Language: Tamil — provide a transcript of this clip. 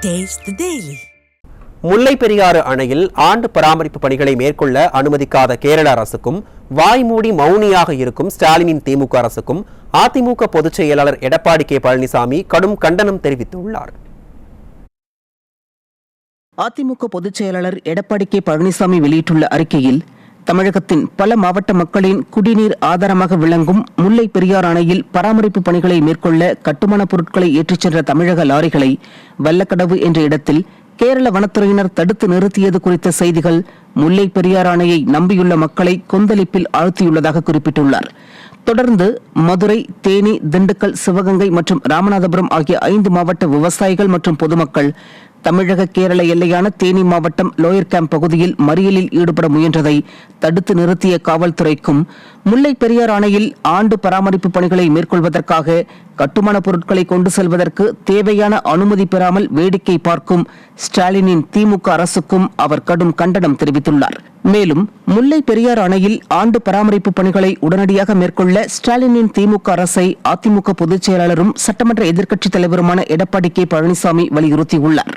Taste the Daily. முல்லை பெரியாறு அணையில் ஆண்டு பராமரிப்பு பணிகளை மேற்கொள்ள அனுமதிக்காத கேரள அரசுக்கும் வாய்மூடி மௌனியாக இருக்கும் ஸ்டாலினின் திமுக அரசுக்கும் அதிமுக பொதுச் செயலாளர் எடப்பாடி கே பழனிசாமி கடும் கண்டனம் தெரிவித்துள்ளார். அதிமுக பொதுச் செயலாளர் எடப்பாடி கே பழனிசாமி வெளியிட்டுள்ள அறிக்கையில், தமிழகத்தின் பல மாவட்ட மக்களின் குடிநீர் ஆதாரமாக விளங்கும் முல்லை பெரியாறு அணையில் பராமரிப்பு பணிகளை மேற்கொள்ள கட்டுமான பொருட்களை ஏற்றிச் சென்ற தமிழக லாரிகளை வல்லக்கடவு என்ற இடத்தில் கேரள வனத்துறையினர் தடுத்து நிறுத்தியது குறித்த செய்திகள் முல்லை பெரியாறு அணையை நம்பியுள்ள மக்களை கொந்தளிப்பில் ஆழ்த்தியுள்ளதாக குறிப்பிட்டுள்ளார். தொடர்ந்து மதுரை, தேனி, திண்டுக்கல், சிவகங்கை மற்றும் ராமநாதபுரம் ஆகிய 5 மாவட்ட விவசாயிகள் மற்றும் பொதுமக்கள் தமிழக கேரள எல்லையான தேனி மாவட்டம் லோயர் கேம்ப் பகுதியில் மறியலில் ஈடுபட முயன்றதை தடுத்து நிறுத்திய காவல்துறைக்கும், முல்லை பெரியாறு அணையில் ஆண்டு பராமரிப்பு பணிகளை மேற்கொள்வதற்காக கட்டுமான பொருட்களை கொண்டு செல்வதற்கு தேவையான அனுமதி பெறாமல் வேடிக்கை பார்க்கும் ஸ்டாலினின் திமுக அரசுக்கும் அவர் கடும் கண்டனம் தெரிவித்துள்ளார். மேலும் முல்லை பெரியாறு அணையில் ஆண்டு பராமரிப்பு பணிகளை உடனடியாக மேற்கொள்ள ஸ்டாலினின் திமுக அரசை அதிமுக பொதுச் செயலாளரும் சட்டமன்ற எதிர்க்கட்சித் தலைவருமான எடப்பாடி கே பழனிசாமி வலியுறுத்தியுள்ளார்.